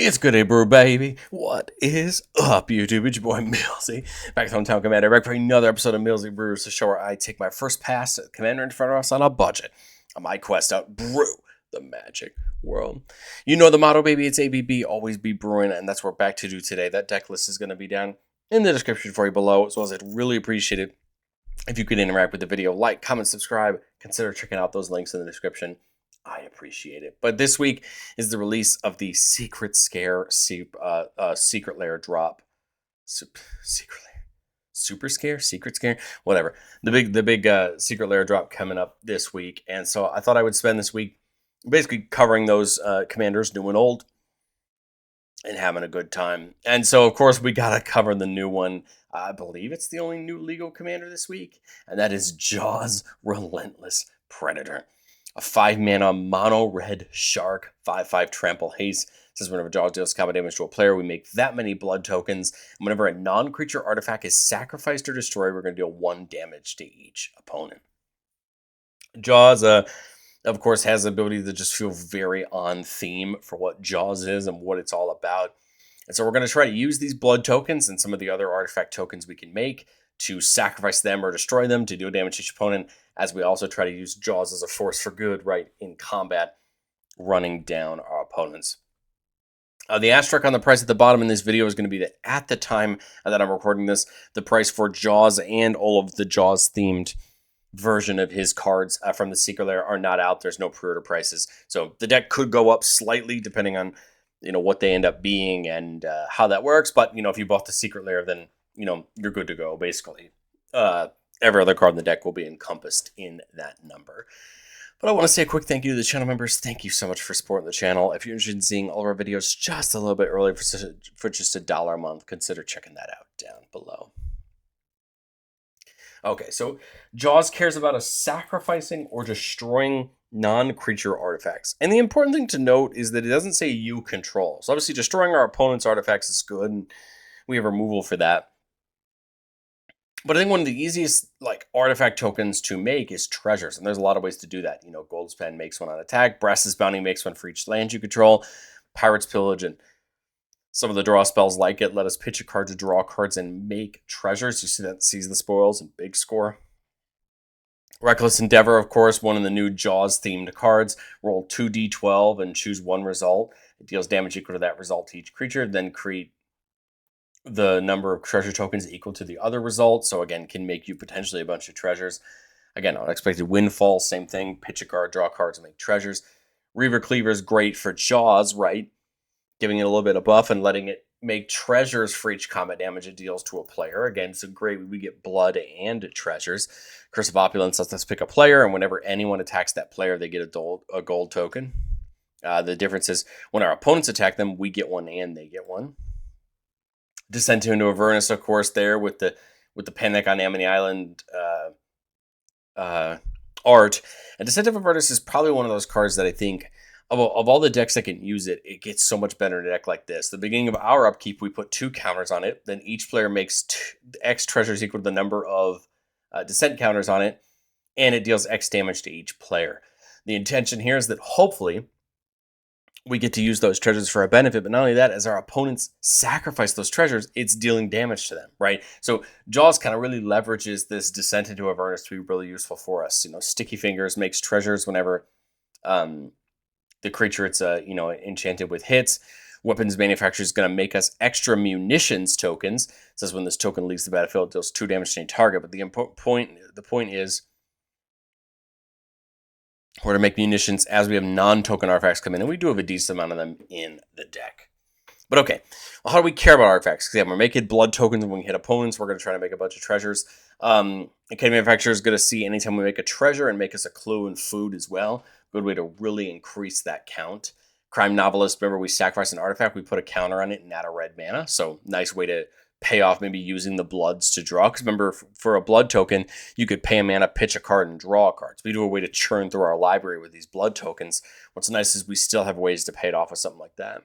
It's good day, brew, baby. What is up, YouTube? It's your boy Millsy, back at Hometown Commander, back for another episode of Millsy Brews, the show where I take my first pass at Commander in front of us on a budget on my quest out brew the magic world. You know the motto, baby. It's ABB, always be brewing, and that's what we're back to do today. That deck list is going to be down in the description for you below, as well as I'd really appreciate it if you could interact with the video, like, comment, subscribe, consider checking out those links in the description. I appreciate it. But this week is the release of the Secret Scare Secret Lair drop. Secret Lair. Super Scare? Secret Scare? Whatever. The big Secret Lair drop coming up this week. And so I thought I would spend this week basically covering those commanders, new and old, and having a good time. And so, of course, we got to cover the new one. I believe it's the only new legal commander this week, and that is Jaws Relentless Predator. A 5-mana mono red shark, 5/5 trample haste. Says whenever Jaws deals combat damage to a player, we make that many blood tokens. And whenever a non-creature artifact is sacrificed or destroyed, we're going to deal 1 damage to each opponent. Jaws, of course, has the ability to just feel very on theme for what Jaws is and what it's all about. And so we're going to try to use these blood tokens and some of the other artifact tokens we can make to sacrifice them or destroy them to deal damage to each opponent, as we also try to use Jaws as a force for good, right, in combat, running down our opponents. The asterisk on the price at the bottom in this video is going to be that at the time that I'm recording this, the price for Jaws and all of the Jaws-themed version of his cards from the Secret Lair are not out. There's no pre-order prices. So the deck could go up slightly depending on, what they end up being and how that works. But, if you bought the Secret Lair, then, you're good to go, basically. Every other card in the deck will be encompassed in that number. But I want to say a quick thank you to the channel members. Thank you so much for supporting the channel. If you're interested in seeing all of our videos just a little bit earlier for just $1 a month, consider checking that out down below. Okay, so Jaws cares about us sacrificing or destroying non-creature artifacts. And the important thing to note is that it doesn't say you control. So obviously destroying our opponent's artifacts is good, and we have removal for that. But I think one of the easiest artifact tokens to make is treasures, and there's a lot of ways to do that. Goldspan makes one on attack, Brass's Bounty makes one for each land you control, Pirate's Pillage, and some of the draw spells like it let us pitch a card to draw cards and make treasures. You see that Seize the Spoils and Big Score. Reckless Endeavor, of course, one of the new Jaws-themed cards. Roll 2d12 and choose one result. It deals damage equal to that result to each creature, then create the number of treasure tokens equal to the other result. So again, can make you potentially a bunch of treasures. Again, unexpected windfall, same thing. Pitch a card, draw cards, and make treasures. Reaver Cleaver is great for Jaws, right? Giving it a little bit of buff and letting it make treasures for each combat damage it deals to a player. Again, so great, we get blood and treasures. Curse of Opulence lets us pick a player, and whenever anyone attacks that player, they get a gold token. The difference is when our opponents attack them, we get one and they get one. Descent into Avernus, of course, there with the Panic on Amity Island art. And Descent into Avernus is probably one of those cards that I think of all the decks that can use it, it gets so much better in a deck like this. The beginning of our upkeep, we put 2 counters on it. Then each player makes X treasures equal to the number of descent counters on it, and it deals X damage to each player. The intention here is that hopefully we get to use those treasures for our benefit, but not only that, as our opponents sacrifice those treasures, it's dealing damage to them, right? So Jaws kind of really leverages this Descent into Avernus to be really useful for us. Sticky Fingers makes treasures whenever the creature it's enchanted with hits. Weapons Manufacturer is going to make us extra munitions tokens. It says when this token leaves the battlefield, it deals 2 damage to any target. But the point is, we're to make munitions as we have non-token artifacts come in, and we do have a decent amount of them in the deck. But okay, well, how do we care about artifacts? Because we're making blood tokens when we hit opponents. We're going to try to make a bunch of treasures. Academy Manufacturer is going to see anytime we make a treasure and make us a clue and food as well. Good way to really increase that count. Crime Novelist, remember we sacrifice an artifact, we put a counter on it and add a red mana. So nice way to pay off maybe using the bloods to draw. Because remember, for a blood token, you could pay a mana, pitch a card, and draw a card. So we do a way to churn through our library with these blood tokens. What's nice is we still have ways to pay it off with something like that.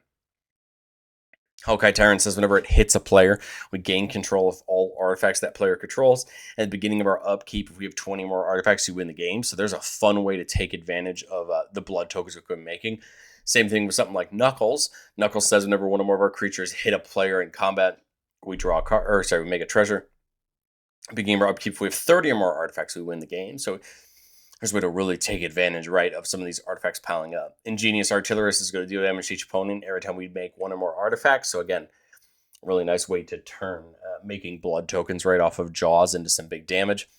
Hawkeye Tyrant says whenever it hits a player, we gain control of all artifacts that player controls. At the beginning of our upkeep, if we have 20 more artifacts, you win the game. So there's a fun way to take advantage of the blood tokens we've been making. Same thing with something like Knuckles. Knuckles says whenever one or more of our creatures hit a player in combat, we draw a card, or sorry, we make a treasure. Beginning our upkeep, if we have 30 or more artifacts, we win the game. So there's a way to really take advantage, right, of some of these artifacts piling up. Ingenious Artillerist is going to deal damage to each opponent every time we make one or more artifacts. So again, a really nice way to turn making blood tokens right off of Jaws into some big damage.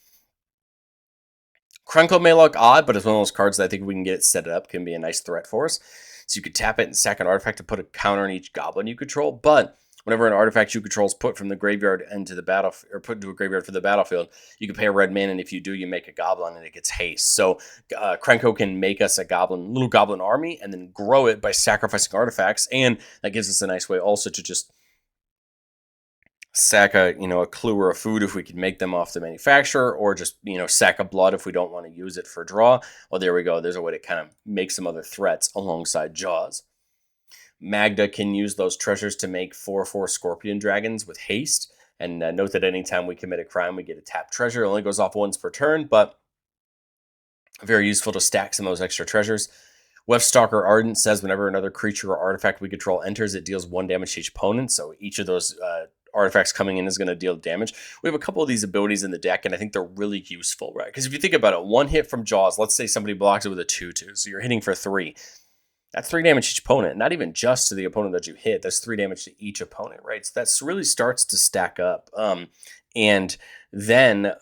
Krunko may look odd, but it's one of those cards that I think if we can get it set up can be a nice threat for us. So you could tap it and sack an artifact to put a counter on each goblin you control, but whenever an artifact you control is put from the graveyard into the battle, or put into a graveyard for the battlefield, you can pay a red mana, and if you do, you make a goblin and it gets haste. So Krenko can make us a little goblin army, and then grow it by sacrificing artifacts, and that gives us a nice way also to just sack a clue or a food if we can make them off the manufacturer, or just sack a blood if we don't want to use it for draw. Well, there we go. There's a way to kind of make some other threats alongside Jaws. Magda can use those treasures to make 4/4 Scorpion Dragons with haste. And note that anytime we commit a crime, we get a tapped treasure. It only goes off once per turn, but very useful to stack some of those extra treasures. Weftstalker Ardent says whenever another creature or artifact we control enters, it deals 1 damage to each opponent. So each of those artifacts coming in is going to deal damage. We have a couple of these abilities in the deck, and I think they're really useful, right? Because if you think about it, 1 hit from Jaws, let's say somebody blocks it with a 2/2, so you're hitting for 3. That's 3 damage to each opponent, not even just to the opponent that you hit. That's 3 damage to each opponent, right? So that really starts to stack up. And then,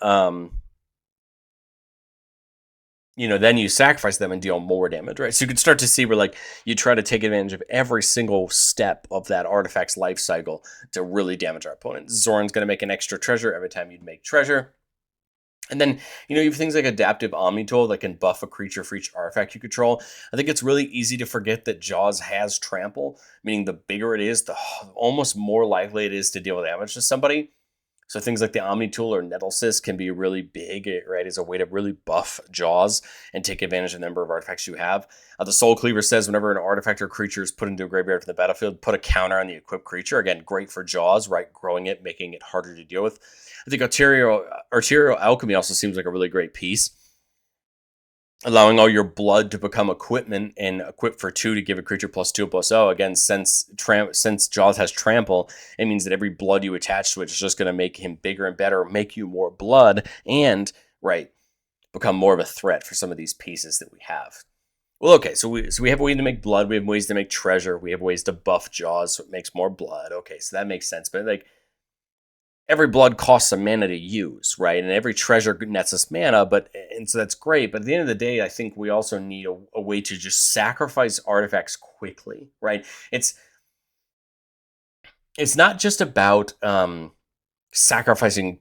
then you sacrifice them and deal more damage, right? So you can start to see where, like, you try to take advantage of every single step of that artifact's life cycle to really damage our opponent. Zoran's going to make an extra treasure every time you'd make treasure. And then, you have things like Adaptive Omni Tool that can buff a creature for each artifact you control. I think it's really easy to forget that Jaws has trample, meaning the bigger it is, the almost more likely it is to deal damage to somebody. So things like the Omni Tool or Nettlecyst can be really big, right, as a way to really buff Jaws and take advantage of the number of artifacts you have. The Soul Cleaver says whenever an artifact or creature is put into a graveyard from the battlefield, put a counter on the equipped creature. Again, great for Jaws, right, growing it, making it harder to deal with. I think Arterial Alchemy also seems like a really great piece. Allowing all your blood to become equipment and equip for 2 to give a creature +2/+0. Again, since Jaws has trample, it means that every blood you attach to it is just going to make him bigger and better, make you more blood, and, right, become more of a threat for some of these pieces that we have. Well, okay, so we have ways to make blood, we have ways to make treasure, we have ways to buff Jaws so it makes more blood. Okay, so that makes sense, but like, every blood costs some mana to use, right? And every treasure nets us mana, and so that's great. But at the end of the day, I think we also need a way to just sacrifice artifacts quickly, right? It's not just about sacrificing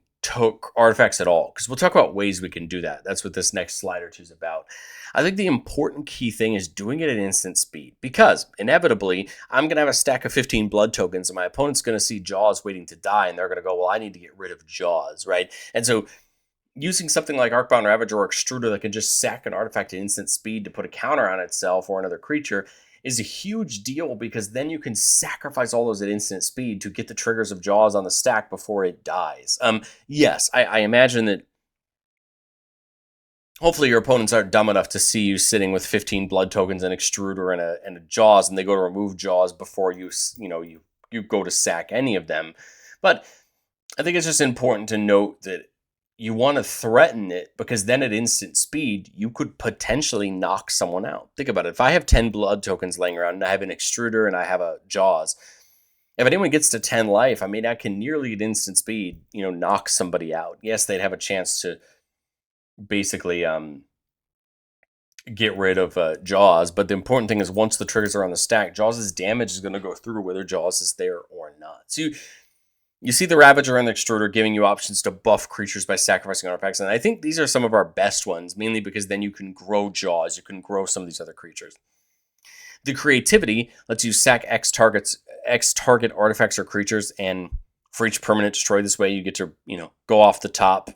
artifacts at all, because we'll talk about ways we can do that. That's what this next slide or two is about. I think the important key thing is doing it at instant speed, because inevitably I'm going to have a stack of 15 blood tokens and my opponent's going to see Jaws waiting to die, and they're going to go, well, I need to get rid of Jaws, right? And so using something like Arcbound Ravager or Extruder that can just sack an artifact at instant speed to put a counter on itself or another creature is a huge deal, because then you can sacrifice all those at instant speed to get the triggers of Jaws on the stack before it dies. Yes, I imagine that hopefully your opponents aren't dumb enough to see you sitting with 15 blood tokens, an Extruder, and a Jaws, and they go to remove Jaws before you go to sack any of them. But I think it's just important to note that you want to threaten it, because then at instant speed, you could potentially knock someone out. Think about it. If I have 10 blood tokens laying around and I have an Extruder and I have a Jaws, if anyone gets to 10 life, I mean, I can nearly at instant speed, knock somebody out. Yes, they'd have a chance to basically get rid of Jaws, but the important thing is once the triggers are on the stack, Jaws' damage is going to go through whether Jaws is there or not. So you see the Ravager and the Extruder giving you options to buff creatures by sacrificing artifacts, and I think these are some of our best ones, mainly because then you can grow Jaws, you can grow some of these other creatures. The Creativity lets you sack X target artifacts or creatures, and for each permanent destroyed this way, you get to go off the top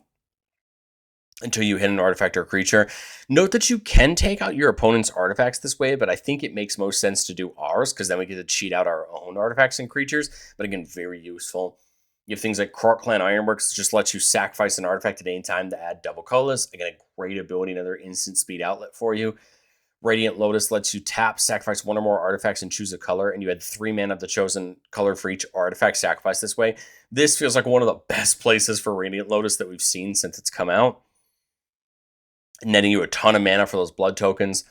until you hit an artifact or a creature. Note that you can take out your opponent's artifacts this way, but I think it makes most sense to do ours, because then we get to cheat out our own artifacts and creatures. But again, very useful. You have things like Krark Clan Ironworks, just lets you sacrifice an artifact at any time to add double colorless. Again, a great ability, another instant speed outlet for you. Radiant Lotus lets you tap, sacrifice one or more artifacts, and choose a color, and you add 3 mana of the chosen color for each artifact sacrificed this way. This feels like one of the best places for Radiant Lotus that we've seen since it's come out, netting you a ton of mana for those blood tokens.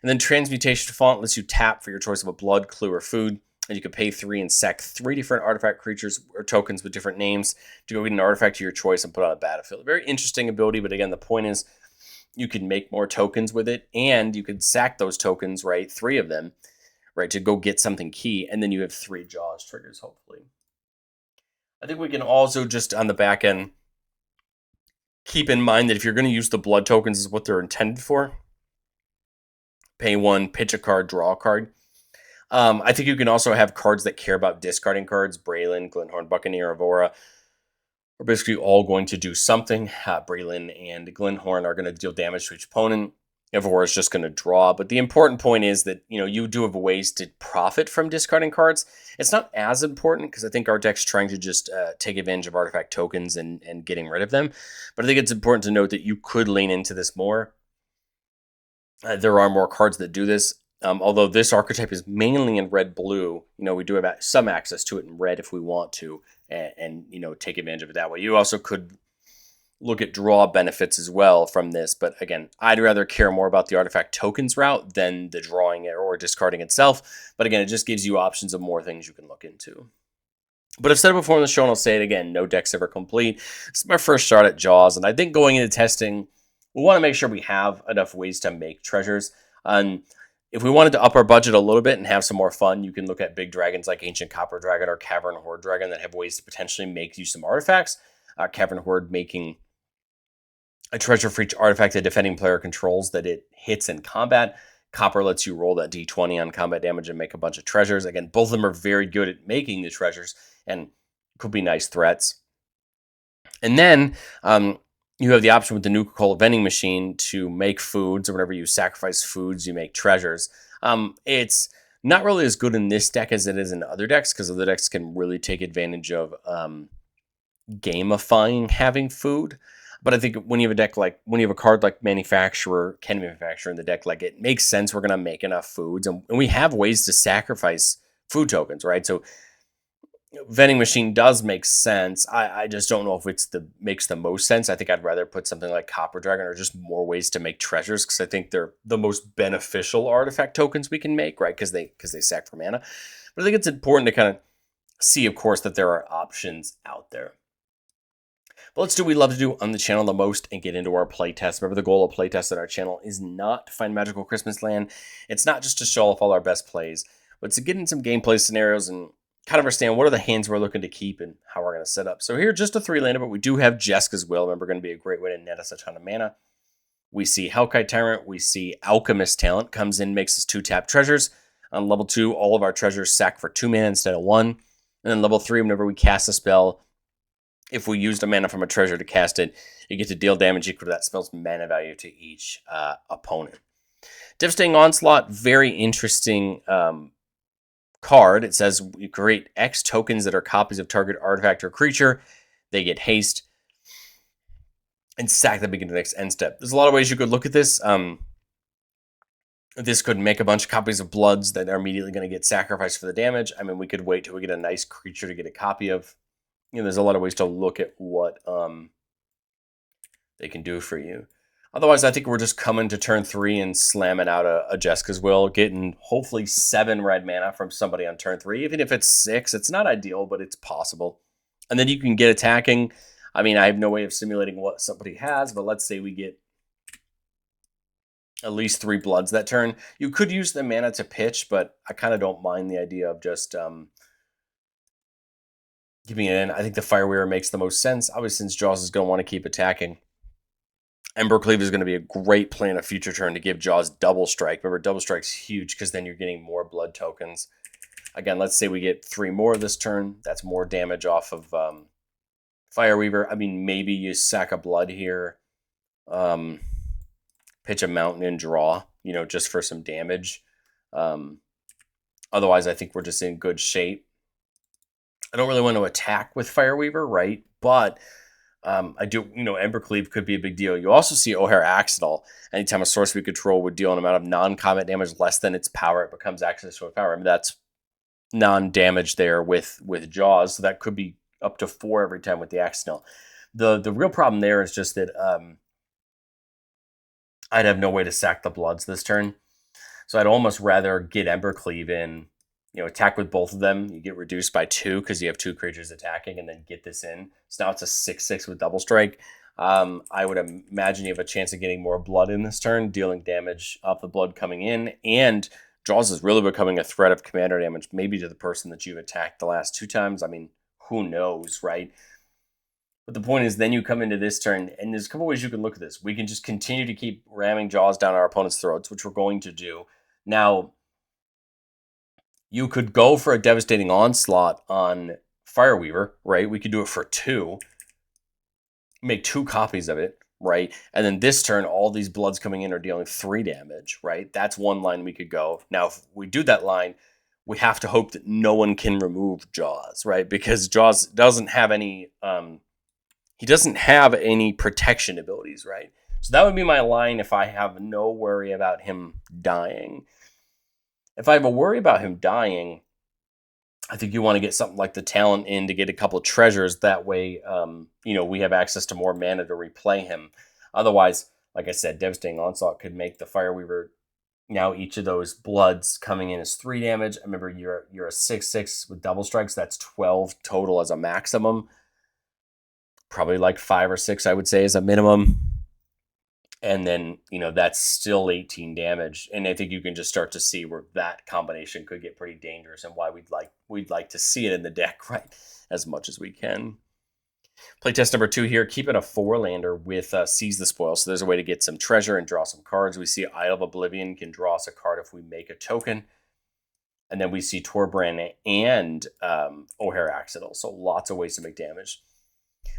And then Transmutation Font lets you tap for your choice of a blood, clue, or food, and you can pay 3 and sack 3 different artifact creatures or tokens with different names to go get an artifact of your choice and put on a battlefield. Very interesting ability, but again, the point is you can make more tokens with it, and you can sack those tokens, right, 3 of them, right, to go get something key, and then you have 3 Jaws triggers, hopefully. I think we can also just, on the back end, keep in mind that if you're going to use the blood tokens as what they're intended for, pay 1, pitch a card, draw a card. I think you can also have cards that care about discarding cards. Braylon, Glenhorn, Buccaneer, Avora are basically all going to do something. Braylon and Glenhorn are going to deal damage to each opponent. Avora is just going to draw. But the important point is that you do have ways to profit from discarding cards. It's not as important because I think our deck's trying to just take advantage of artifact tokens and getting rid of them. But I think it's important to note that you could lean into this more. There are more cards that do this. Although this archetype is mainly in red-blue, we do have some access to it in red if we want to, and take advantage of it that way. You also could look at draw benefits as well from this, but again, I'd rather care more about the artifact tokens route than the drawing or discarding itself. But again, it just gives you options of more things you can look into. But I've said it before on the show, and I'll say it again, no deck's ever complete. This is my first shot at Jaws, and I think going into testing, we want to make sure we have enough ways to make treasures. If we wanted to up our budget a little bit and have some more fun, you can look at big dragons like Ancient Copper Dragon or Cavern Horde Dragon that have ways to potentially make you some artifacts. Cavern Horde making a treasure for each artifact the defending player controls that it hits in combat. Copper lets you roll that d20 on combat damage and make a bunch of treasures. Again, both of them are very good at making the treasures and could be nice threats. And then you have the option with the Nuka-Cola vending machine to make foods, or whenever you sacrifice foods, you make treasures. It's not really as good in this deck as it is in other decks, because other decks can really take advantage of gamifying having food. But I think when you have a card like Candy Manufacturer in the deck, like, it makes sense. We're going to make enough foods, and we have ways to sacrifice food tokens, right? So vending machine does make sense. I just don't know if makes the most sense. I think I'd rather put something like Copper Dragon or just more ways to make treasures, because I think they're the most beneficial artifact tokens we can make, right? Because they sack for mana. But I think it's important to kind of see, of course, that there are options out there. But let's do what we love to do on the channel the most and get into our playtest. Remember, the goal of playtest on our channel is not to find magical Christmas land. It's not just to show off all our best plays, but to get in some gameplay scenarios and kind of understand what are the hands we're looking to keep and how we're going to set up. So here, just a 3-lander, but we do have Jeska's Will. Remember, going to be a great way to net us a ton of mana. We see Hellkite Tyrant. We see Alchemist Talent comes in, makes us 2-tap treasures. On level 2, all of our treasures sack for 2 mana instead of 1. And then level 3, whenever we cast a spell, if we used a mana from a treasure to cast it, you get to deal damage equal to that spell's mana value to each opponent. Devastating Onslaught, very interesting card. It says you create X tokens that are copies of target artifact or creature. They get haste and sack at the beginning of the next end step. There's a lot of ways you could look at this. This could make a bunch of copies of Bloods that are immediately going to get sacrificed for the damage. I mean, we could wait till we get a nice creature to get a copy of. There's a lot of ways to look at what they can do for you. Otherwise, I think we're just coming to turn 3 and slamming out a Jeska's Will, getting hopefully 7 red mana from somebody on turn 3. Even if it's 6, it's not ideal, but it's possible. And then you can get attacking. I mean, I have no way of simulating what somebody has, but let's say we get at least 3 Bloods that turn. You could use the mana to pitch, but I kind of don't mind the idea of just keeping it in. I think the Fireweaver makes the most sense. Obviously, since Jaws is going to want to keep attacking. Embercleave is going to be a great play in a future turn to give Jaws double strike. Remember, double strike's huge because then you're getting more blood tokens. Again, let's say we get 3 more this turn. That's more damage off of Fireweaver. I mean, maybe you sack a blood here. Pitch a mountain and draw, just for some damage. Otherwise, I think we're just in good shape. I don't really want to attack with Fireweaver, right? But I do, Embercleave could be a big deal. You also see O'Hare Accidental. Anytime a source we control would deal an amount of non-combat damage less than its power, it becomes access to a power. I mean, that's non-damage there with Jaws, so that could be up to 4 every time with the Accidental. The real problem there is just that I'd have no way to sack the Bloods this turn. So I'd almost rather get Embercleave in, attack with both of them. You get reduced by 2 because you have 2 creatures attacking, and then get this in. So now it's a 6/6 with double strike. I would imagine you have a chance of getting more blood in this turn, dealing damage off the blood coming in, and Jaws is really becoming a threat of commander damage, maybe to the person that you've attacked the last 2 times. I mean, who knows, right? But the point is, then you come into this turn, and there's a couple ways you can look at this. We can just continue to keep ramming Jaws down our opponent's throats, which we're going to do. Now, you could go for a devastating onslaught on Fireweaver, right? We could do it for 2, make 2 copies of it, right? And then this turn, all these Bloods coming in are dealing 3 damage, right? That's one line we could go. Now, if we do that line, we have to hope that no one can remove Jaws, right? Because Jaws doesn't have any... he doesn't have any protection abilities, right? So that would be my line if I have no worry about him dying. If I have a worry about him dying, I think you want to get something like the talent in to get a couple of treasures. That way, we have access to more mana to replay him. Otherwise, like I said, Devastating Onslaught could make the Fireweaver. Now each of those Bloods coming in is 3 damage. Remember, you're a 6/6 with double strikes. That's 12 total as a maximum. Probably like 5 or 6, I would say, is a minimum. And then, that's still 18 damage. And I think you can just start to see where that combination could get pretty dangerous and why we'd like to see it in the deck, right? As much as we can. Playtest number 2 here, keeping a 4-lander with Seize the Spoil. So there's a way to get some treasure and draw some cards. We see Isle of Oblivion can draw us a card if we make a token. And then we see Torbrand and O'Hare Accidental. So lots of ways to make damage.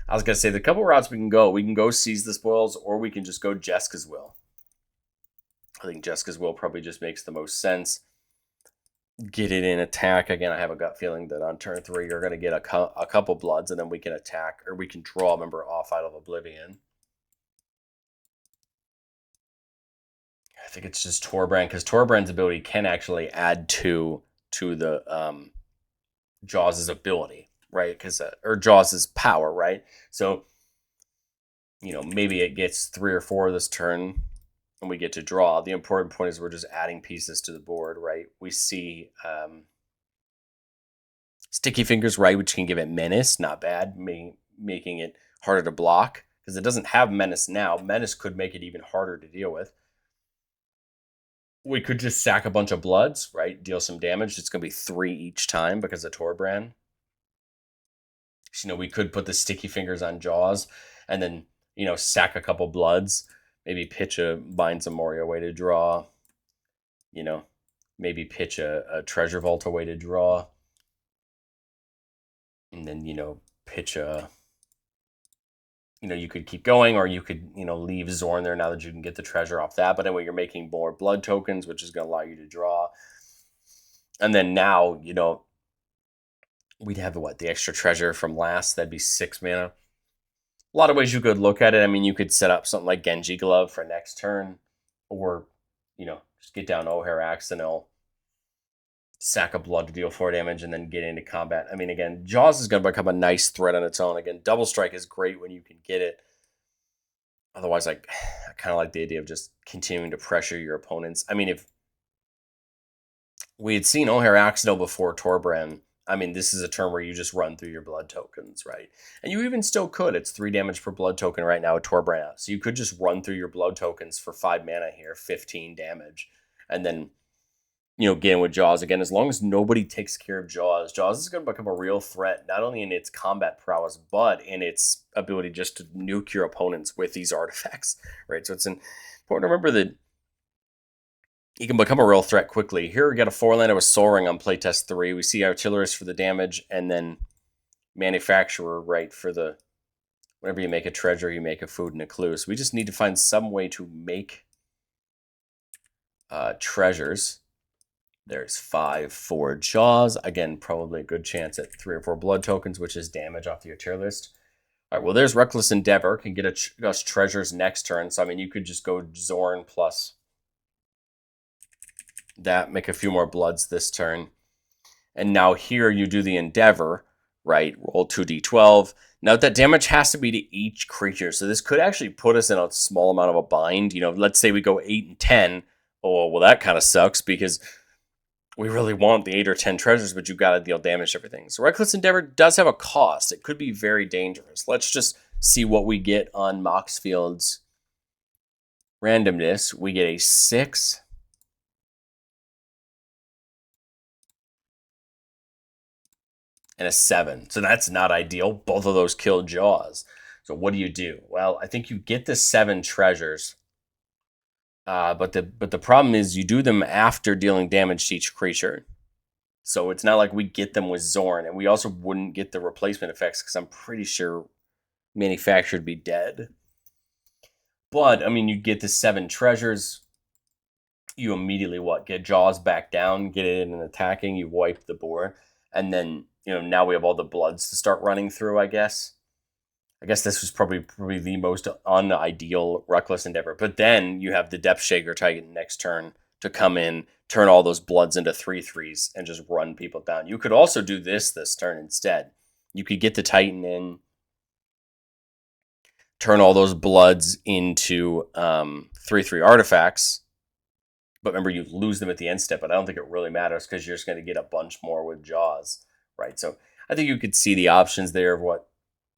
I was going to say, the couple routes we can go Seize the Spoils, or we can just go Jeska's Will. I think Jeska's Will probably just makes the most sense. Get it in attack. Again, I have a gut feeling that on turn 3, you're going to get a couple Bloods, and then we can attack, or we can draw a member off Isle of Oblivion. I think it's just Torbrand, because Torbrand's ability can actually add to the Jaws' ability. Right, because or Jaws' power, right? So, maybe it gets 3 or 4 this turn, and we get to draw. The important point is we're just adding pieces to the board, right? We see Sticky Fingers, right, which can give it menace, not bad, making it harder to block because it doesn't have menace now. Menace could make it even harder to deal with. We could just sack a bunch of Bloods, right? Deal some damage. It's going to be 3 each time because of Torbrand. We could put the Sticky Fingers on Jaws and then, sack a couple Bloods, maybe pitch a Binds of Moria way to draw, maybe pitch a Treasure Vault way to draw, and then, pitch a, you could keep going, or you could, leave Zorn there now that you can get the treasure off that. But anyway, you're making more blood tokens, which is going to allow you to draw. And then now, we'd have the extra treasure from last. That'd be 6 mana. A lot of ways you could look at it. I mean, you could set up something like Genji Glove for next turn, or, just get down O'Hare Accidental, sack a Blood to deal 4 damage, and then get into combat. I mean, again, Jaws is going to become a nice threat on its own. Again, Double Strike is great when you can get it. Otherwise, I kind of like the idea of just continuing to pressure your opponents. I mean, if we had seen O'Hare Accidental before Torbrand, I mean, this is a turn where you just run through your blood tokens, right? And you even still could. It's 3 damage per blood token right now with Torbrand. So you could just run through your blood tokens for 5 mana here, 15 damage. And then, get in with Jaws again. As long as nobody takes care of Jaws, Jaws is going to become a real threat, not only in its combat prowess, but in its ability just to nuke your opponents with these artifacts, right? So it's important to remember that he can become a real threat quickly. Here we got a 4-lander with Soaring on Playtest 3. We see Artillerist for the damage, and then Manufacturer, right, for the... Whenever you make a treasure, you make a food and a clue. So we just need to find some way to make treasures. There's 5 for Jaws. Again, probably a good chance at 3 or 4 blood tokens, which is damage off the Artillerist. All right, well, there's Reckless Endeavor. Can get us treasures next turn. So, I mean, you could just go Zorn plus that, make a few more bloods this turn. And now here you do the Endeavor, right? Roll 2d12. Now that damage has to be to each creature. So this could actually put us in a small amount of a bind. You know, let's say we go 8 and 10. Oh, well, that kind of sucks because we really want the 8 or 10 treasures, but you've got to deal damage to everything. So Reckless Endeavor does have a cost. It could be very dangerous. Let's just see what we get on Moxfield's randomness. We get a 6. And a 7. So that's not ideal. Both of those kill Jaws. So what do? Well, I think you get the 7 treasures. But the problem is you do them after dealing damage to each creature. So it's not like we get them with Zorn. And we also wouldn't get the replacement effects because I'm pretty sure Manufactured be dead. But, I mean, you get the 7 treasures. You immediately, get Jaws back down, get it in and attacking. You wipe the board. And then, now we have all the bloods to start running through, I guess. I guess this was probably the most unideal Reckless Endeavor. But then you have the Depth Shaker Titan next turn to come in, turn all those bloods into 3/3s, and just run people down. You could also do this turn instead. You could get the Titan in, turn all those bloods into 3/3 artifacts. But remember, you lose them at the end step, but I don't think it really matters because you're just going to get a bunch more with Jaws, right? So I think you could see the options there of what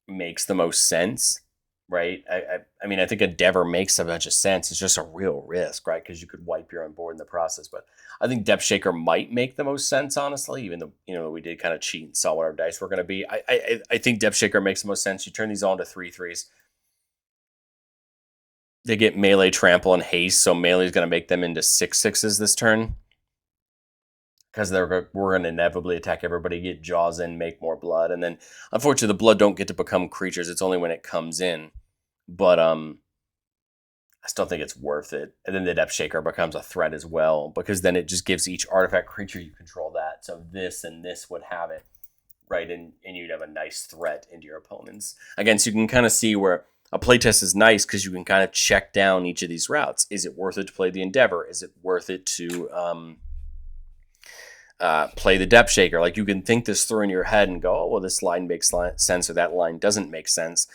makes the most sense, right? I mean, I think Endeavor makes a bunch of sense. It's just a real risk, right? Because you could wipe your own board in the process. But I think Depth Shaker might make the most sense, honestly, even though, we did kind of cheat and saw what our dice were going to be. I think Depth Shaker makes the most sense. You turn these all into 3/3s. They get melee, trample, and haste, so melee is going to make them into 6/6s this turn. Because we're going to inevitably attack everybody, get Jaws in, make more blood. And then, unfortunately, the blood don't get to become creatures. It's only when it comes in. But I still think it's worth it. And then the Depth Shaker becomes a threat as well, because then it just gives each artifact creature you control that. So this and this would have it, right? And you'd have a nice threat into your opponents. Again, so you can kind of see where a playtest is nice because you can kind of check down each of these routes. Is it worth it to play the Endeavor? Is it worth it to play the Depth Shaker? Like, you can think this through in your head and go, oh, well, this line makes sense or that line doesn't make sense.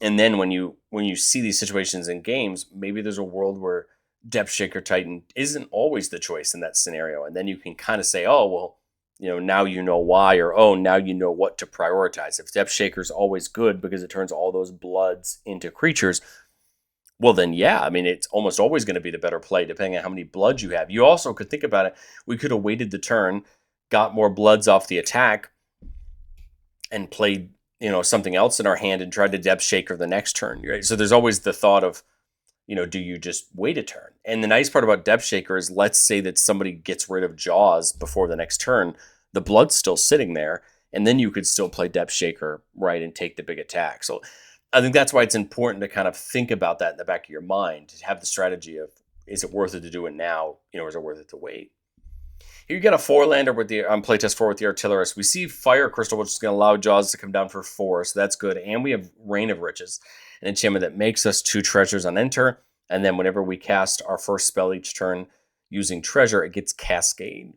And then when you see these situations in games, maybe there's a world where Depth Shaker Titan isn't always the choice in that scenario. And then you can kind of say, oh, well, now you know why, or, oh, now you know what to prioritize. If Depth Shaker's always good because it turns all those bloods into creatures, well, then, yeah, I mean, it's almost always going to be the better play, depending on how many bloods you have. You also could think about it. We could have waited the turn, got more bloods off the attack, and played, something else in our hand and tried to Depth Shaker the next turn, right? So there's always the thought of, do you just wait a turn? And the nice part about Depth Shaker is, let's say that somebody gets rid of Jaws before the next turn, the blood's still sitting there, and then you could still play Depth Shaker, right, and take the big attack. So I think that's why it's important to kind of think about that in the back of your mind, to have the strategy of, is it worth it to do it now, or is it worth it to wait? Here you get a 4-lander with the playtest 4 with the Artillerist. We see Fire Crystal, which is going to allow Jaws to come down for 4, so that's good. And we have Reign of Riches, an enchantment that makes us 2 treasures on enter. And then whenever we cast our first spell each turn using treasure, it gets Cascade.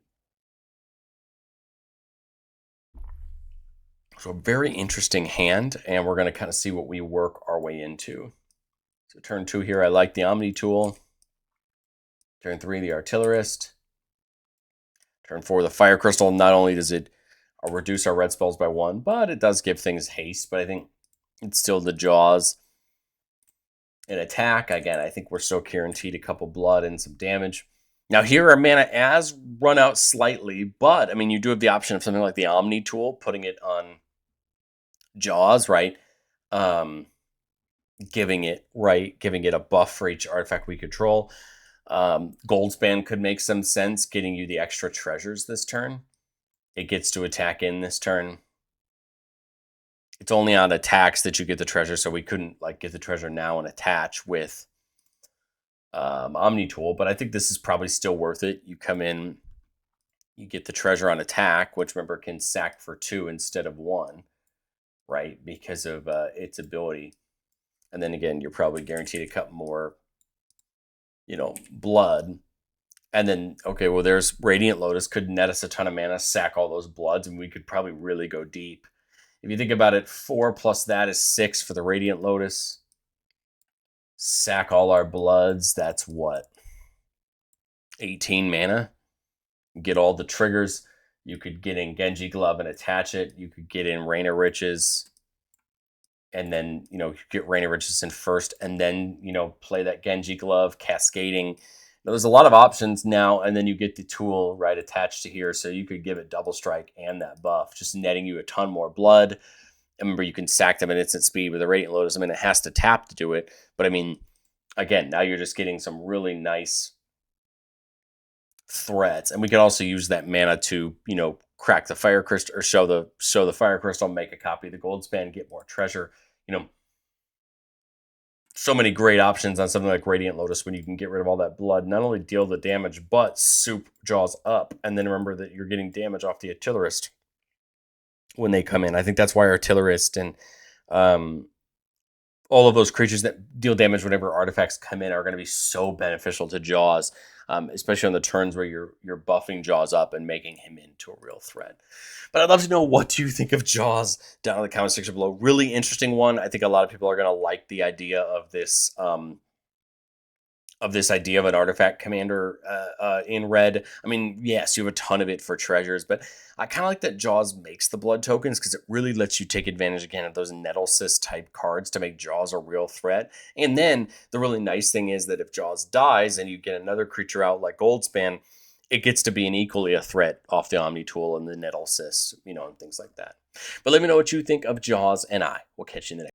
So a very interesting hand, and we're going to kind of see what we work our way into. So turn 2 here, I like the Omni Tool. Turn 3, the Artillerist. Turn 4, the Fire Crystal. Not only does it reduce our red spells by 1, but it does give things haste. But I think it's still the Jaws. An attack, again, I think we're still guaranteed a couple blood and some damage. Now here our mana has run out slightly, but I mean, you do have the option of something like the Omni Tool, putting it on Jaws, right? Giving it a buff for each artifact we control. Goldspan could make some sense, getting you the extra treasures this turn. It gets to attack in this turn. It's only on attacks that you get the treasure, so we couldn't get the treasure now and attach with Omni Tool, but I think this is probably still worth it. You come in, you get the treasure on attack, which remember can sack for 2 instead of 1, right? Because of its ability. And then again, you're probably guaranteed to cut more, blood. And then, okay, well, there's Radiant Lotus could net us a ton of mana, sack all those bloods, and we could probably really go deep. If you think about it, 4 plus that is 6 for the Radiant Lotus. Sack all our bloods, that's what? 18 mana? Get all the triggers. You could get in Genji Glove and attach it. You could get in Rain of Riches. And then, get Rain of Riches in first. And then, play that Genji Glove, cascading. Now, there's a lot of options now. And then you get the tool, right, attached to here. So you could give it double strike and that buff, just netting you a ton more blood. And remember, you can sack them at instant speed with a Radiant Lotus. I mean, it has to tap to do it. But I mean, again, now you're just getting some really nice threats, and we could also use that mana to crack the fire crystal or show the fire crystal, make a copy of the gold span, get more treasure. So many great options on something like Radiant Lotus when you can get rid of all that blood, not only deal the damage but soup Jaws up. And then remember that you're getting damage off the artillerist when they come in. I think that's why artillerist and all of those creatures that deal damage whenever artifacts come in are going to be so beneficial to Jaws, especially on the turns where you're buffing Jaws up and making him into a real threat. But I'd love to know, what do you think of Jaws down in the comment section below. Really interesting one. I think a lot of people are going to like the idea of this idea of an artifact commander in red. I mean, yes, you have a ton of it for treasures, but I kind of like that Jaws makes the blood tokens because it really lets you take advantage again of those Nettlecyst type cards to make Jaws a real threat. And then the really nice thing is that if Jaws dies and you get another creature out like Goldspan, it gets to be an equally a threat off the Omni Tool and the Nettlecyst, and things like that. But let me know what you think of Jaws, and I will catch you in the next.